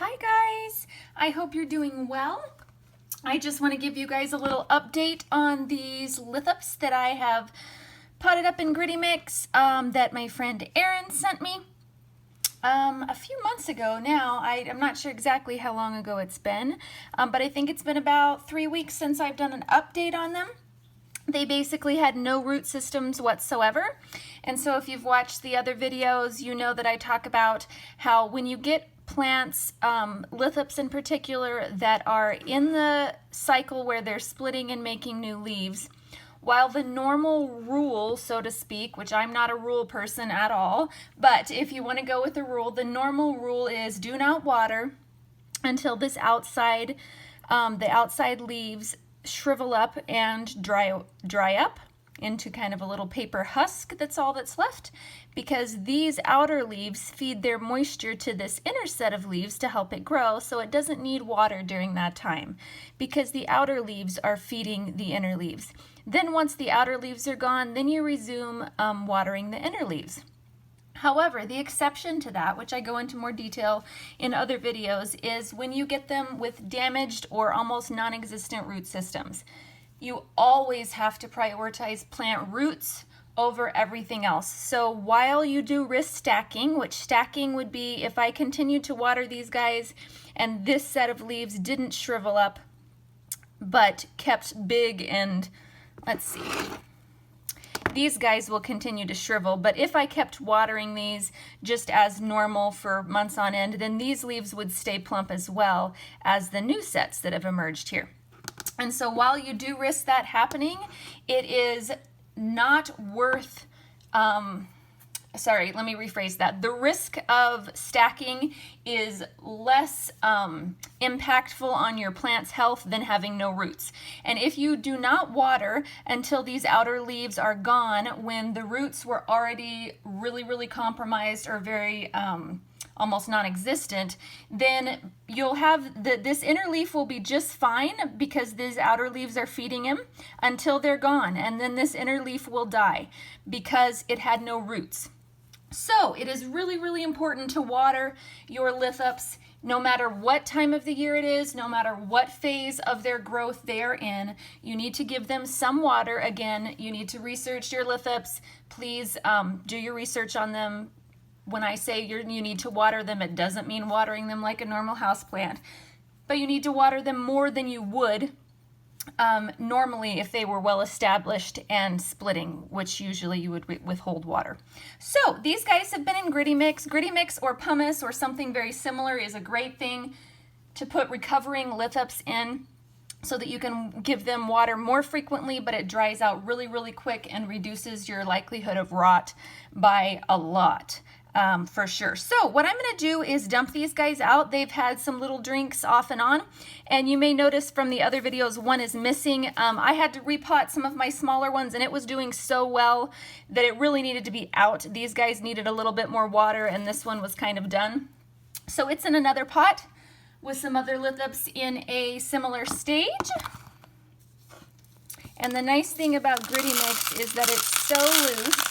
Hi guys, I hope you're doing well. I just want to give you guys a little update on these Lithops that I have potted up in Gritty Mix that my friend Erin sent me a few months ago now. I'm not sure exactly how long ago it's been, but I think it's been about 3 weeks since I've done an update on them. They basically had no root systems whatsoever. And so if you've watched the other videos, you know that I talk about how when you get plants, Lithops in particular, that are in the cycle where they're splitting and making new leaves, while the normal rule, so to speak, which I'm not a rule person at all, but if you want to go with a rule, the normal rule is do not water until this outside, the outside leaves shrivel up and dry up into kind of a little paper husk. That's all that's left, because these outer leaves feed their moisture to this inner set of leaves to help it grow, so it doesn't need water during that time because the outer leaves are feeding the inner leaves. Then once the outer leaves are gone, then you resume watering the inner leaves. However, the exception to that, which I go into more detail in other videos, is when you get them with damaged or almost non-existent root systems. You always have to prioritize plant roots over everything else. So while you do risk stacking, which stacking would be if I continued to water these guys and this set of leaves didn't shrivel up but kept big, and let's see, these guys will continue to shrivel, but if I kept watering these just as normal for months on end, then these leaves would stay plump as well as the new sets that have emerged here. And so while you do risk that happening, it is not worth, sorry, let me rephrase that. The risk of stacking is less impactful on your plant's health than having no roots. And if you do not water until these outer leaves are gone, when the roots were already really compromised or very almost non-existent, then you'll have this inner leaf will be just fine because these outer leaves are feeding him until they're gone, and then this inner leaf will die because it had no roots. So it is really important to water your Lithops no matter what time of the year it is, no matter what phase of their growth they are in. You need to give them some water. Again, you need to research your Lithops. Please do your research on them. When I say you need to water them, it doesn't mean watering them like a normal houseplant, but you need to water them more than you would normally if they were well established and splitting, which usually you would withhold water. So these guys have been in Gritty Mix. Gritty Mix or pumice or something very similar is a great thing to put recovering Lithops in so that you can give them water more frequently, but it dries out really quick and reduces your likelihood of rot by a lot. For sure. So what I'm going to do is dump these guys out. They've had some little drinks off and on, and you may notice from the other videos one is missing. I had to repot some of my smaller ones, and it was doing so well that it really needed to be out. These guys needed a little bit more water, and this one was kind of done. So it's in another pot with some other Lithops in a similar stage. And the nice thing about Gritty Mix is that it's so loose.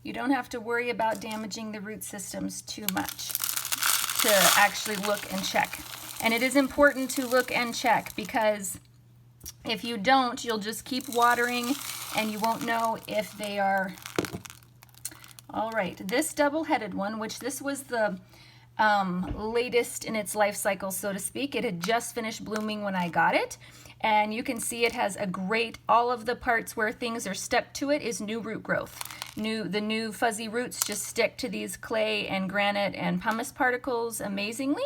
You don't have to worry about damaging the root systems too much to actually look and check. And it is important to look and check, because if you don't, you'll just keep watering and you won't know if they are. All right, this double-headed one, which this was the latest in its life cycle, so to speak. It had just finished blooming when I got it. And you can see it has a great, all of the parts where things are stuck to it is new root growth. The new fuzzy roots just stick to these clay and granite and pumice particles amazingly.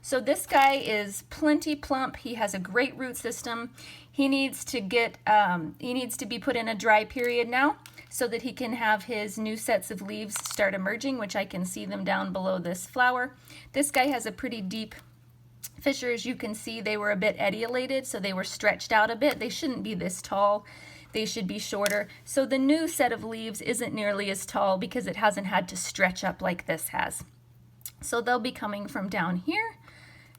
So this guy is plenty plump. He has a great root system. He needs to be put in a dry period now so that he can have his new sets of leaves start emerging, which I can see them down below this flower. This guy has a pretty deep fissure. As you can see, they were a bit etiolated, so they were stretched out a bit. They shouldn't be this tall. They should be shorter. So the new set of leaves isn't nearly as tall because it hasn't had to stretch up like this has. So they'll be coming from down here.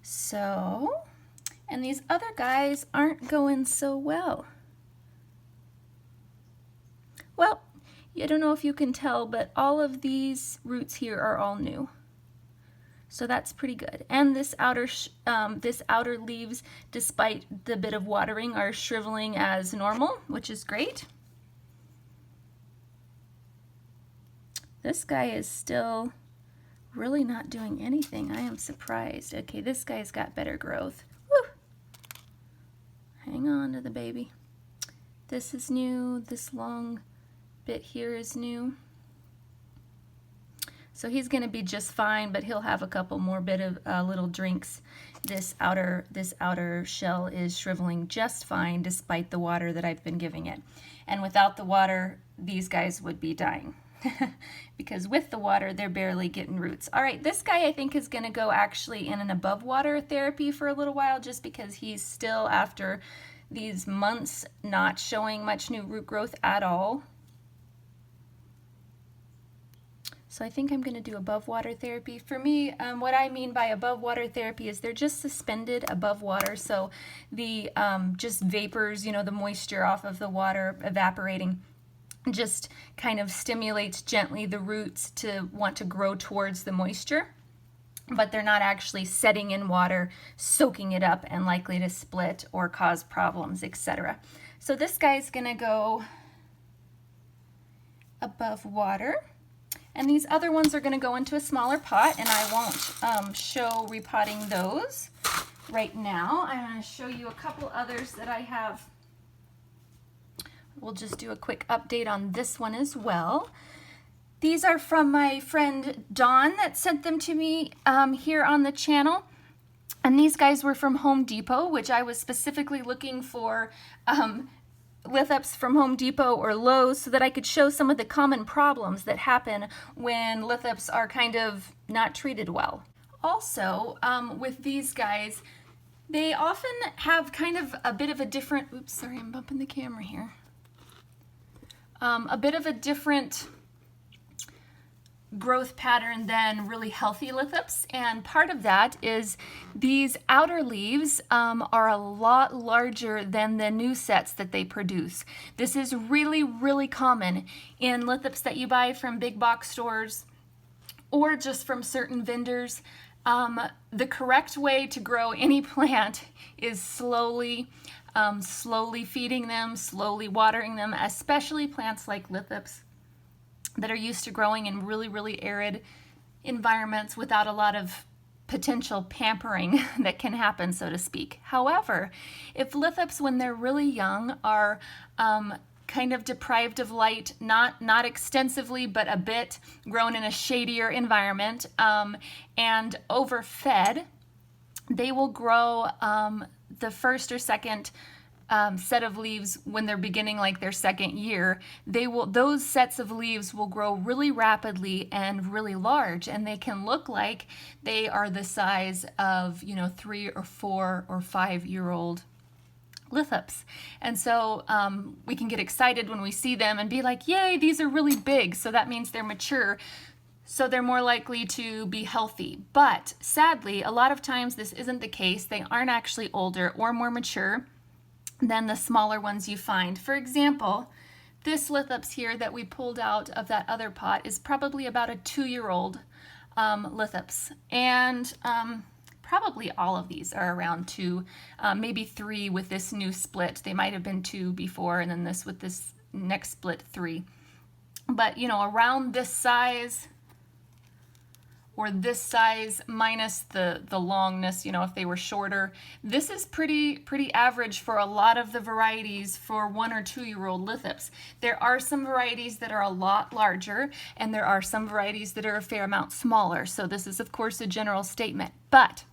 So, and these other guys aren't going so well. Well, I don't know if you can tell, but all of these roots here are all new. So that's pretty good. And this outer leaves, despite the bit of watering, are shriveling as normal, which is great. This guy is still really not doing anything. I am surprised. Okay, this guy's got better growth. Woo! Hang on to the baby. This is new. This long bit here is new. So he's going to be just fine, but he'll have a couple more bit of little drinks. This outer shell is shriveling just fine despite the water that I've been giving it. And without the water, these guys would be dying. Because with the water, they're barely getting roots. All right, this guy I think is going to go actually in an above water therapy for a little while, just because he's still, after these months, not showing much new root growth at all. So I think I'm going to do above water therapy. For me, what I mean by above water therapy is they're just suspended above water. So the just vapors, you know, the moisture off of the water evaporating, just kind of stimulates gently the roots to want to grow towards the moisture. But they're not actually setting in water, soaking it up, and likely to split or cause problems, etc. So this guy's going to go above water. And these other ones are going to go into a smaller pot, and I won't show repotting those right now. I'm going to show you a couple others that I have. We'll just do a quick update on this one as well. These are from my friend Dawn that sent them to me here on the channel. And these guys were from Home Depot, which I was specifically looking for Lithops from Home Depot or Lowe's so that I could show some of the common problems that happen when Lithops are kind of not treated well. Also, with these guys, they often have kind of a bit of a different, oops, sorry, I'm bumping the camera here. A bit of a different growth pattern than really healthy Lithops, and part of that is these outer leaves are a lot larger than the new sets that they produce. This is really, really common in Lithops that you buy from big box stores or just from certain vendors. The correct way to grow any plant is slowly feeding them, slowly watering them, especially plants like Lithops that are used to growing in really, really arid environments without a lot of potential pampering that can happen, so to speak. However, if Lithops, when they're really young, are kind of deprived of light, not extensively, but a bit, grown in a shadier environment, and overfed, they will grow the first or second set of leaves when they're beginning like their second year. Those sets of leaves will grow really rapidly and really large, and they can look like they are the size of, 3 or 4 or 5-year-old Lithops. And so we can get excited when we see them and be like, yay, these are really big. So that means they're mature. So they're more likely to be healthy. But sadly, a lot of times this isn't the case. They aren't actually older or more mature than the smaller ones you find. For example, this Lithops here that we pulled out of that other pot is probably about a 2-year-old Lithops. And probably all of these are around 2, maybe 3 with this new split. They might have been 2 before, and then this with this next split 3. But around this size, or this size minus the longness, if they were shorter. This is pretty average for a lot of the varieties for 1 or 2-year-old Lithops. There are some varieties that are a lot larger, and there are some varieties that are a fair amount smaller. So this is, of course, a general statement. But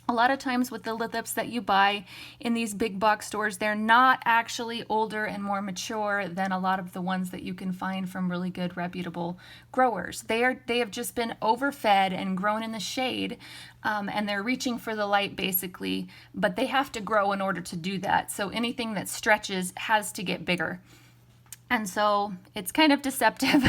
a lot of times with the Lithops that you buy in these big box stores, they're not actually older and more mature than a lot of the ones that you can find from really good, reputable growers. They have just been overfed and grown in the shade, and they're reaching for the light basically, but they have to grow in order to do that. So anything that stretches has to get bigger. And so it's kind of deceptive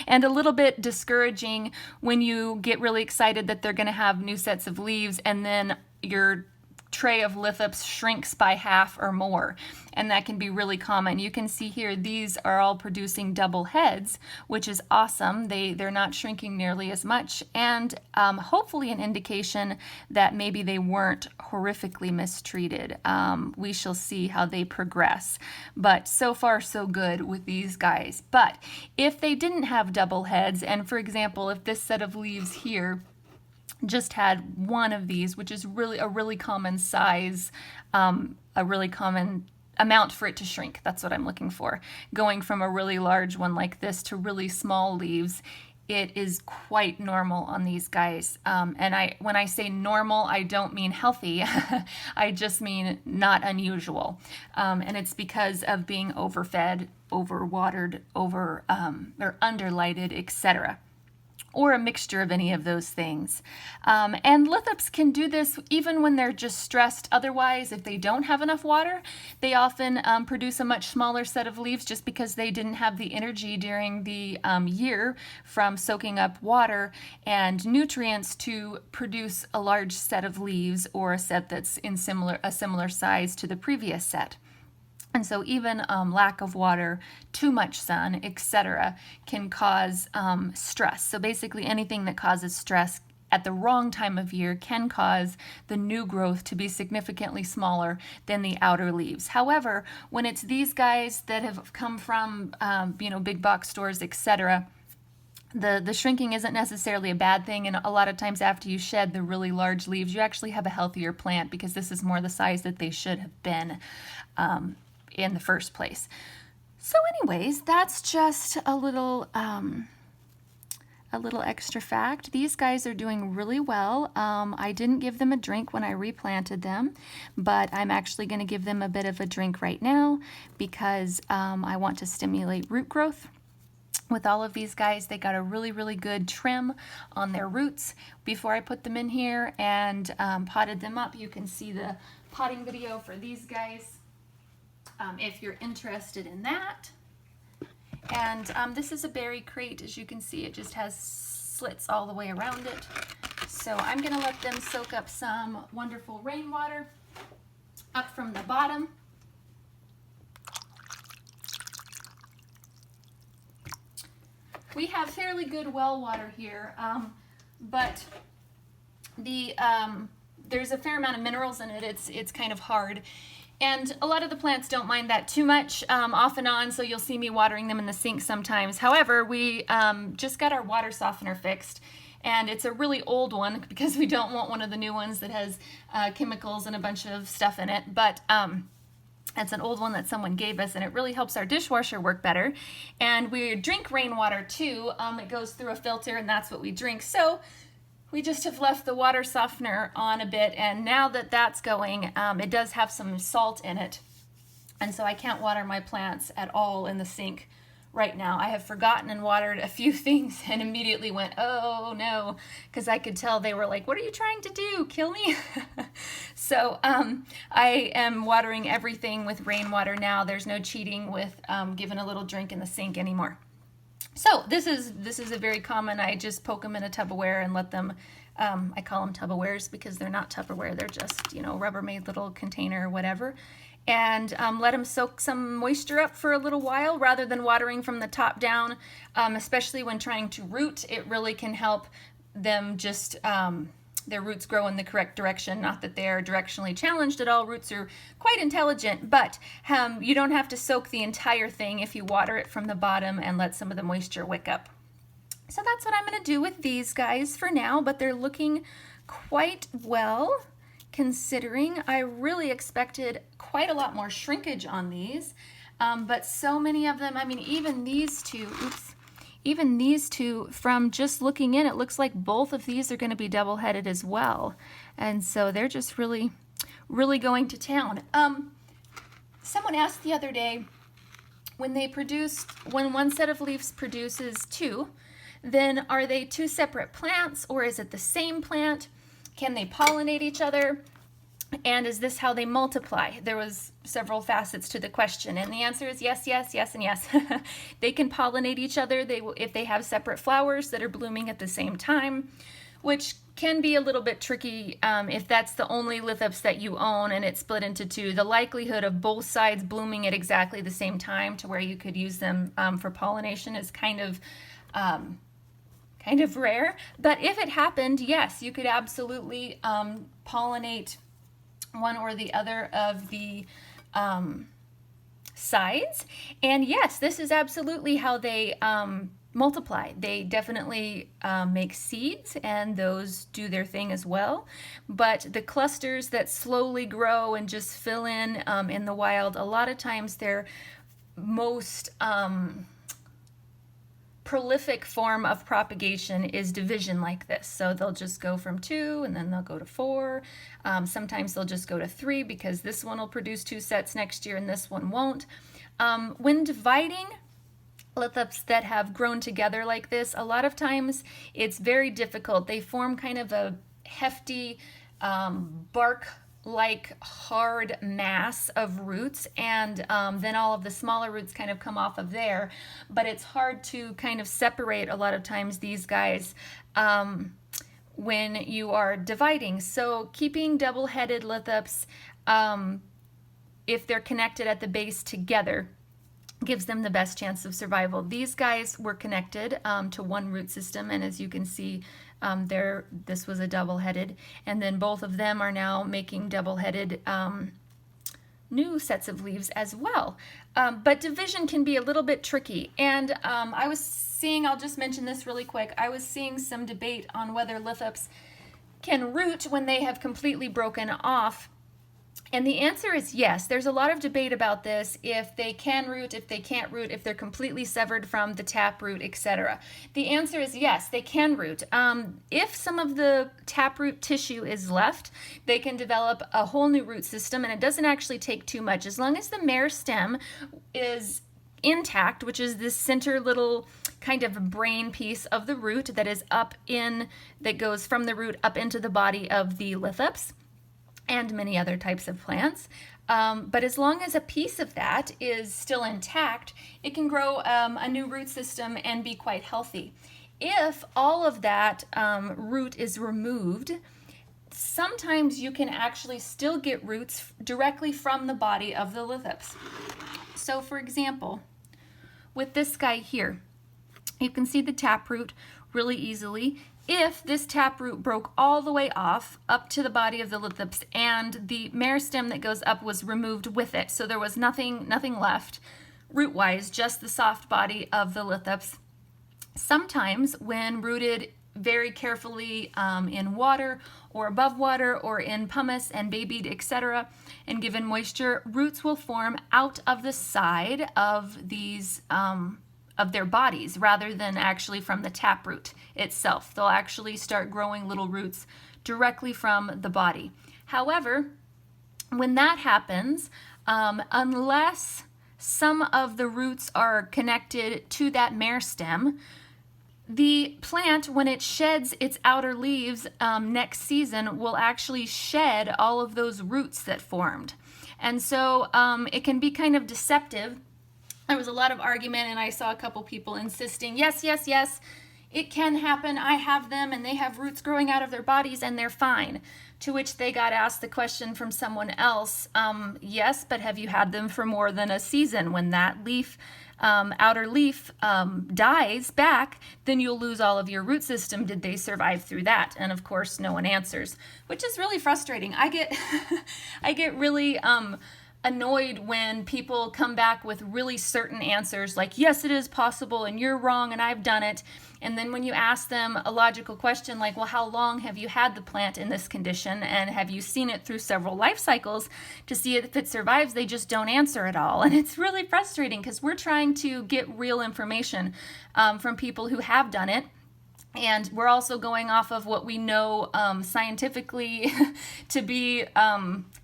and a little bit discouraging when you get really excited that they're going to have new sets of leaves, and then your tray of lithops shrinks by half or more, and that can be really common. You can see here these are all producing double heads, which is awesome. They're not shrinking nearly as much, and hopefully an indication that maybe they weren't horrifically mistreated. We shall see how they progress, but so far so good with these guys. But if they didn't have double heads, and for example if this set of leaves here just had one of these, which is really a really common size, a really common amount for it to shrink. That's what I'm looking for. Going from a really large one like this to really small leaves, it is quite normal on these guys. And when I say normal, I don't mean healthy. I just mean not unusual. And it's because of being overfed, overwatered, or underlighted, etc., or a mixture of any of those things. And lithops can do this even when they're just stressed otherwise. If they don't have enough water, they often produce a much smaller set of leaves just because they didn't have the energy during the year from soaking up water and nutrients to produce a large set of leaves, or a set that's in a similar size to the previous set. And so even lack of water, too much sun, etc., can cause stress. So basically anything that causes stress at the wrong time of year can cause the new growth to be significantly smaller than the outer leaves. However, when it's these guys that have come from big box stores, etc., the shrinking isn't necessarily a bad thing, and a lot of times after you shed the really large leaves, you actually have a healthier plant because this is more the size that they should have been in the first place. So anyways, that's just a little extra fact. These guys are doing really well. I didn't give them a drink when I replanted them, but I'm actually going to give them a bit of a drink right now because I want to stimulate root growth. With all of these guys, they got a really, really good trim on their roots before I put them in here and potted them up. You can see the potting video for these guys if you're interested in that. And this is a berry crate. As you can see, it just has slits all the way around it. So I'm going to let them soak up some wonderful rainwater up from the bottom. We have fairly good well water here, but there's a fair amount of minerals in it. It's kind of hard. And a lot of the plants don't mind that too much, off and on, so you'll see me watering them in the sink sometimes. However, we just got our water softener fixed, and it's a really old one because we don't want one of the new ones that has chemicals and a bunch of stuff in it. But it's an old one that someone gave us, and it really helps our dishwasher work better. And we drink rainwater too. It goes through a filter, and that's what we drink. So we just have left the water softener on a bit, and now that that's going, it does have some salt in it, and so I can't water my plants at all in the sink right now. I have forgotten and watered a few things and immediately went, oh no, because I could tell they were like, what are you trying to do? Kill me? So I am watering everything with rainwater now. There's no cheating with giving a little drink in the sink anymore. So this is a very common, I just poke them in a Tupperware and let them, I call them Tupperwares because they're not Tupperware, they're just, Rubbermaid little container or whatever. And let them soak some moisture up for a little while rather than watering from the top down, especially when trying to root. It really can help them just, their roots grow in the correct direction. Not that they're directionally challenged at all. Roots are quite intelligent, but you don't have to soak the entire thing if you water it from the bottom and let some of the moisture wick up. So that's what I'm going to do with these guys for now, but they're looking quite well considering. I really expected quite a lot more shrinkage on these, but so many of them, I mean, even these two, even these two, from just looking in, it looks like both of these are going to be double-headed as well. And so they're just really, really going to town. Someone asked the other day, when one set of leaves produces two, then are they two separate plants or is it the same plant? Can they pollinate each other? And is this how they multiply? There was several facets to the question, and the answer is yes, yes, yes, and yes. They can pollinate each other if they have separate flowers that are blooming at the same time. which can be a little bit tricky if that's the only Lithops that you own and it's split into two. The likelihood of both sides blooming at exactly the same time to where you could use them for pollination is kind of rare. But if it happened, yes, you could absolutely pollinate one or the other of the sides. And yes, this is absolutely how they multiply. They definitely make seeds, and those do their thing as well. But the clusters that slowly grow and just fill in the wild, a lot of times they're most prolific form of propagation is division like this. So they'll just go from 2 and then they'll go to 4. Sometimes they'll just go to 3 because this one will produce 2 sets next year and this one won't. When dividing lithops that have grown together like this, a lot of times it's very difficult. They form kind of a hefty bark-like hard mass of roots, and then all of the smaller roots kind of come off of there. But it's hard to kind of separate a lot of times these guys when you are dividing. So keeping double-headed lithops, if they're connected at the base together, gives them the best chance of survival. These guys were connected to one root system, and as you can see, this was a double-headed, and then both of them are now making double-headed new sets of leaves as well. But division can be a little bit tricky, and I was seeing, I'll just mention this really quick, I was seeing some debate on whether lithops can root when they have completely broken off. And the answer is yes. There's a lot of debate about this, if they can root, if they can't root, if they're completely severed from the taproot, etc. The answer is yes, they can root. If some of the taproot tissue is left, they can develop a whole new root system, and it doesn't actually take too much. As long as the mere stem is intact, which is this center little kind of brain piece of the root that is that goes from the root up into the body of the lithops, and many other types of plants. But as long as a piece of that is still intact, it can grow a new root system and be quite healthy. If all of that root is removed, sometimes you can actually still get roots directly from the body of the lithops. So for example, with this guy here, you can see the taproot really easily. If this taproot broke all the way off up to the body of the lithops and the meristem that goes up was removed with it, so there was nothing left root-wise, just the soft body of the lithops, sometimes when rooted very carefully in water or above water or in pumice and babied, etc., and given moisture, roots will form out of the side of these of their bodies rather than actually from the taproot itself. They'll actually start growing little roots directly from the body. However, when that happens, unless some of the roots are connected to that meristem, the plant, when it sheds its outer leaves next season, will actually shed all of those roots that formed. And so it can be kind of deceptive. There was a lot of argument, and I saw a couple people insisting, yes, yes, yes, it can happen. I have them, and they have roots growing out of their bodies, and they're fine. To which they got asked the question from someone else, yes, but have you had them for more than a season? When that leaf, outer leaf dies back, then you'll lose all of your root system. Did they survive through that? And of course, no one answers, which is really frustrating. I get really annoyed when people come back with really certain answers like, yes, it is possible and you're wrong and I've done it. And then when you ask them a logical question like, well, how long have you had the plant in this condition and have you seen it through several life cycles to see if it survives, they just don't answer at all. And it's really frustrating because we're trying to get real information from people who have done it. And we're also going off of what we know scientifically to be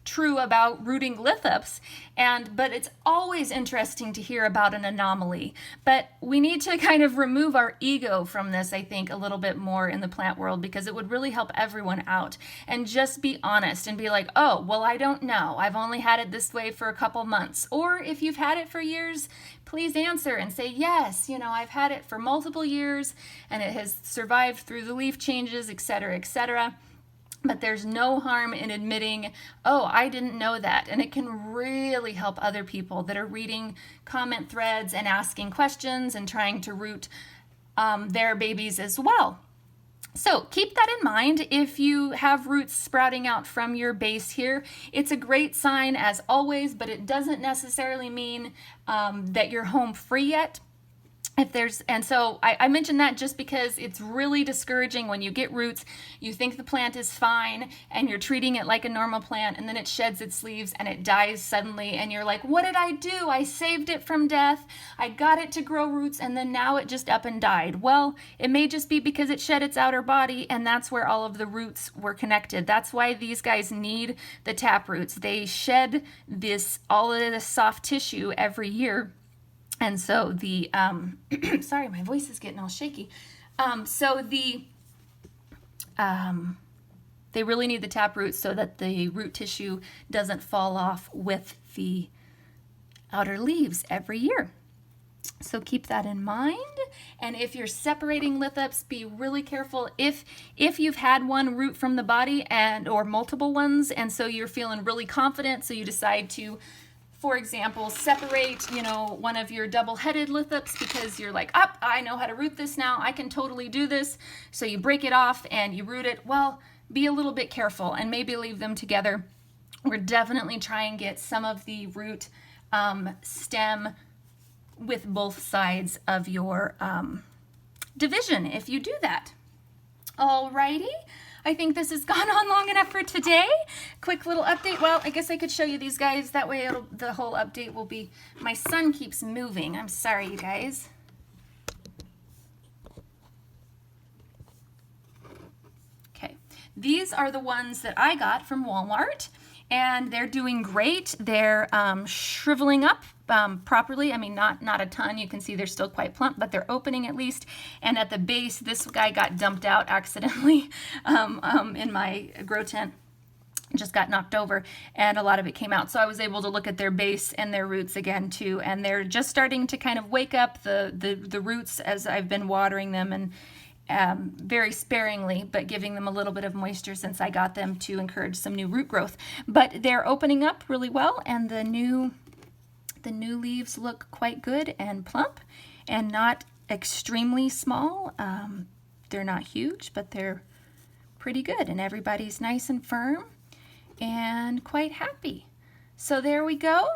true about rooting lithops, but it's always interesting to hear about an anomaly. But we need to kind of remove our ego from this, I think, a little bit more in the plant world, because it would really help everyone out, and just be honest and be like, oh, well, I don't know. I've only had it this way for a couple months. Or if you've had it for years, please answer and say, yes, I've had it for multiple years and it has survived through the leaf changes, etc., etc. But there's no harm in admitting, oh, I didn't know that. And it can really help other people that are reading comment threads and asking questions and trying to root their babies as well. So keep that in mind. If you have roots sprouting out from your base here, it's a great sign as always, but it doesn't necessarily mean that you're home free yet. So I mentioned that just because it's really discouraging when you get roots, you think the plant is fine and you're treating it like a normal plant, and then it sheds its leaves and it dies suddenly, and you're like, what did I do? I saved it from death. I got it to grow roots, and then now it just up and died. Well, it may just be because it shed its outer body, and that's where all of the roots were connected. That's why these guys need the taproots. They shed all of this soft tissue every year. And so the, sorry, my voice is getting all shaky. They really need the taproot so that the root tissue doesn't fall off with the outer leaves every year. So keep that in mind. And if you're separating lithops, be really careful. If you've had one root from the body or multiple ones, and so you're feeling really confident, so you decide to, for example, separate, one of your double-headed lithops because you're like, I know how to root this now. I can totally do this. So you break it off and you root it. Well, be a little bit careful and maybe leave them together. We're definitely try and get some of the root stem with both sides of your division if you do that. Alrighty. I think this has gone on long enough for today. Quick little update. Well, I guess I could show you these guys. That way the whole update will be, my son keeps moving. I'm sorry, you guys. Okay, these are the ones that I got from Walmart, and they're doing great. They're shriveling up properly. I mean, not a ton. You can see they're still quite plump, but they're opening at least. And at the base, this guy got dumped out accidentally in my grow tent. Just got knocked over, and a lot of it came out. So I was able to look at their base and their roots again too, and they're just starting to kind of wake up the roots as I've been watering them, and very sparingly, but giving them a little bit of moisture since I got them to encourage some new root growth. But they're opening up really well, and the new leaves look quite good and plump and not extremely small. They're not huge, but they're pretty good, and everybody's nice and firm and quite happy. So there we go.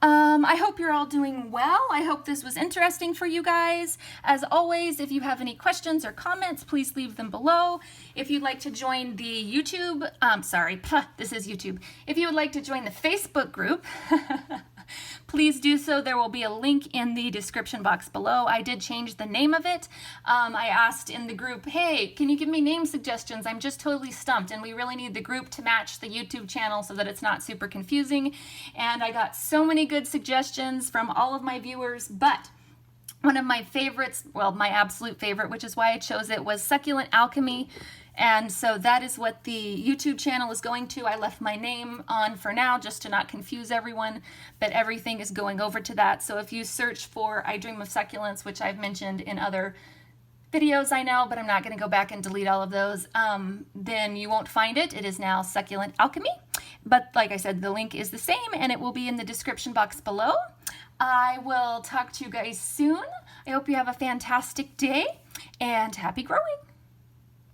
I hope you're all doing well. I hope this was interesting for you guys. As always, if you have any questions or comments, please leave them below. If you'd like to join the YouTube, this is YouTube. If you would like to join the Facebook group, please do so. There will be a link in the description box below. I did change the name of it. I asked in the group, hey, can you give me name suggestions? I'm just totally stumped, and we really need the group to match the YouTube channel so that it's not super confusing. And I got so many good suggestions from all of my viewers, but one of my favorites, well, my absolute favorite, which is why I chose it, was Succulent Alchemy. And so that is what the YouTube channel is going to. I left my name on for now just to not confuse everyone, but everything is going over to that. So if you search for I Dream of Succulents, which I've mentioned in other videos, I know, but I'm not going to go back and delete all of those, then you won't find it. It is now Succulent Alchemy. But like I said, the link is the same, and it will be in the description box below. I will talk to you guys soon. I hope you have a fantastic day, and happy growing.